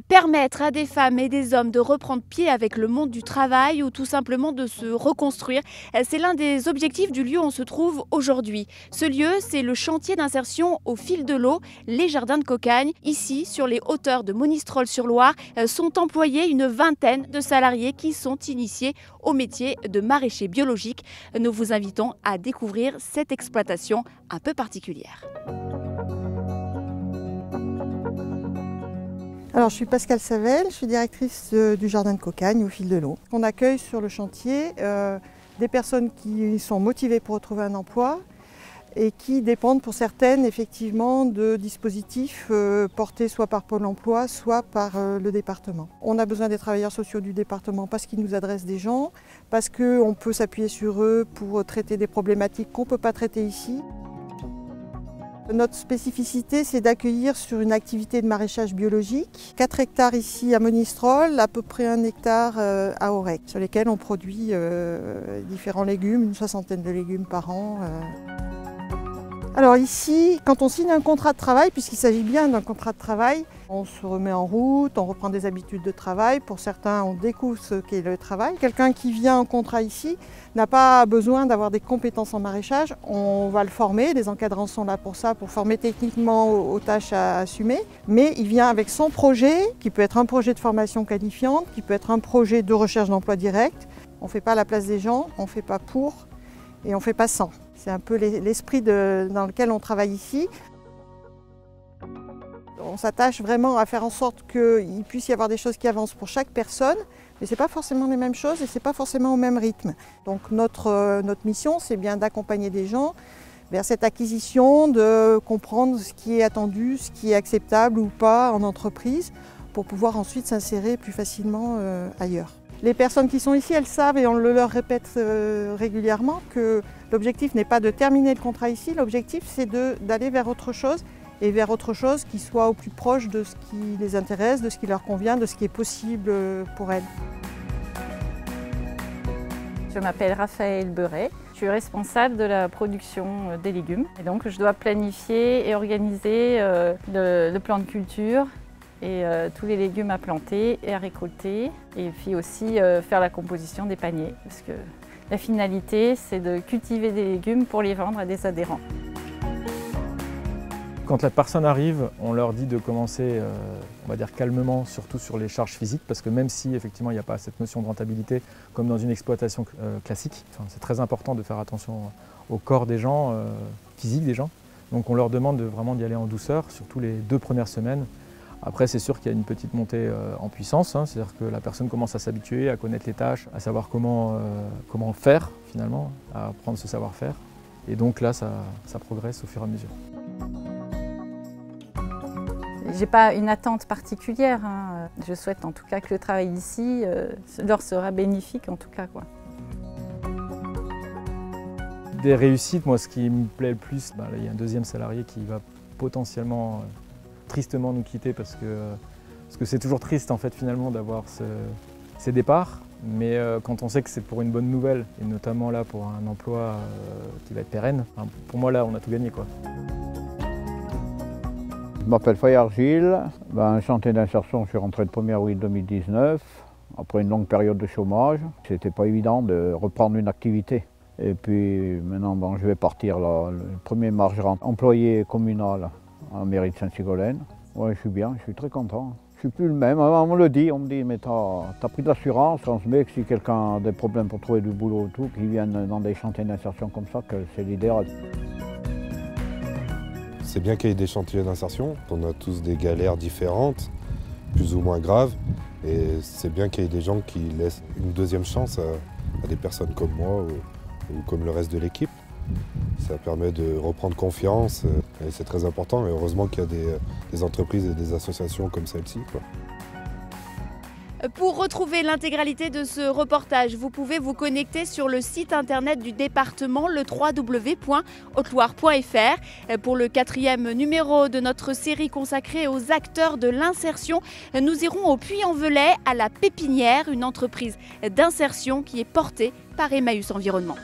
Permettre à des femmes et des hommes de reprendre pied avec le monde du travail ou tout simplement de se reconstruire, c'est l'un des objectifs du lieu où on se trouve aujourd'hui. Ce lieu, c'est le chantier d'insertion au fil de l'eau, les Jardins de Cocagne. Ici, sur les hauteurs de Monistrol-sur-Loire, sont employés une vingtaine de salariés qui sont initiés au métier de maraîcher biologique. Nous vous invitons à découvrir cette exploitation un peu particulière. Alors, je suis Pascale Savel, je suis directrice du Jardin de Cocagne au fil de l'eau. On accueille sur le chantier des personnes qui sont motivées pour retrouver un emploi et qui dépendent pour certaines effectivement de dispositifs portés soit par Pôle emploi, soit par le département. On a besoin des travailleurs sociaux du département parce qu'ils nous adressent des gens, parce qu'on peut s'appuyer sur eux pour traiter des problématiques qu'on ne peut pas traiter ici. Notre spécificité, c'est d'accueillir sur une activité de maraîchage biologique 4 hectares ici à Monistrol, à peu près 1 hectare à Aurec, sur lesquels on produit différents légumes, une 60aine de légumes par an. Alors ici, quand on signe un contrat de travail, puisqu'il s'agit bien d'un contrat de travail, on se remet en route, on reprend des habitudes de travail. Pour certains, on découvre ce qu'est le travail. Quelqu'un qui vient en contrat ici n'a pas besoin d'avoir des compétences en maraîchage. On va le former, les encadrants sont là pour ça, pour former techniquement aux tâches à assumer. Mais il vient avec son projet, qui peut être un projet de formation qualifiante, qui peut être un projet de recherche d'emploi direct. On ne fait pas à la place des gens, on ne fait pas pour et on ne fait pas sans. C'est un peu l'esprit dans lequel on travaille ici. On s'attache vraiment à faire en sorte qu'il puisse y avoir des choses qui avancent pour chaque personne, mais ce n'est pas forcément les mêmes choses et ce n'est pas forcément au même rythme. Donc notre mission, c'est bien d'accompagner des gens vers cette acquisition, de comprendre ce qui est attendu, ce qui est acceptable ou pas en entreprise, pour pouvoir ensuite s'insérer plus facilement ailleurs. Les personnes qui sont ici, elles savent, et on le leur répète régulièrement, que l'objectif n'est pas de terminer le contrat ici, l'objectif c'est d'aller vers autre chose, et vers autre chose qui soit au plus proche de ce qui les intéresse, de ce qui leur convient, de ce qui est possible pour elles. Je m'appelle Raphaël Beuret, je suis responsable de la production des légumes. Et donc je dois planifier et organiser le plan de culture et tous les légumes à planter et à récolter. Et puis aussi faire la composition des paniers, parce que la finalité c'est de cultiver des légumes pour les vendre à des adhérents. Quand la personne arrive, on leur dit de commencer, on va dire calmement, surtout sur les charges physiques, parce que même si effectivement il n'y a pas cette notion de rentabilité comme dans une exploitation classique, c'est très important de faire attention au corps des gens, physique des gens. Donc on leur demande vraiment d'y aller en douceur, surtout les 2 premières semaines. Après c'est sûr qu'il y a une petite montée en puissance, c'est-à-dire que la personne commence à s'habituer, à connaître les tâches, à savoir comment faire finalement, à apprendre ce savoir-faire. Et donc là ça progresse au fur et à mesure. J'ai pas une attente particulière. Je souhaite en tout cas que le travail ici leur sera bénéfique en tout cas, quoi. Des réussites, moi ce qui me plaît le plus, là, il y a un 2e salarié qui va potentiellement tristement nous quitter parce que c'est toujours triste en fait finalement d'avoir ces départs. Mais quand on sait que c'est pour une bonne nouvelle et notamment là pour un emploi qui va être pérenne, pour moi là on a tout gagné, quoi. Je m'appelle Fayard Gilles, chantier d'insertion, je suis rentré le 1er avril 2019, après une longue période de chômage. C'était pas évident de reprendre une activité. Et puis maintenant, je vais partir là, le 1er mars, je rentre employé communal à la mairie de Saint-Sigolène. Ouais, je suis bien, je suis très content. Je suis plus le même, on me le dit, on me dit mais t'as pris de l'assurance, on se met que si quelqu'un a des problèmes pour trouver du boulot et tout, qu'ils viennent dans des chantiers d'insertion comme ça, que c'est l'idéal. C'est bien qu'il y ait des chantiers d'insertion, on a tous des galères différentes, plus ou moins graves, et c'est bien qu'il y ait des gens qui laissent une 2e chance à des personnes comme moi ou comme le reste de l'équipe. Ça permet de reprendre confiance, et c'est très important, et heureusement qu'il y a des entreprises et des associations comme celle-ci, quoi. Pour retrouver l'intégralité de ce reportage, vous pouvez vous connecter sur le site internet du département, le www.haute-loire.fr. Pour le 4e numéro de notre série consacrée aux acteurs de l'insertion, nous irons au Puy-en-Velay à la Pépinière, une entreprise d'insertion qui est portée par Emmaüs Environnement.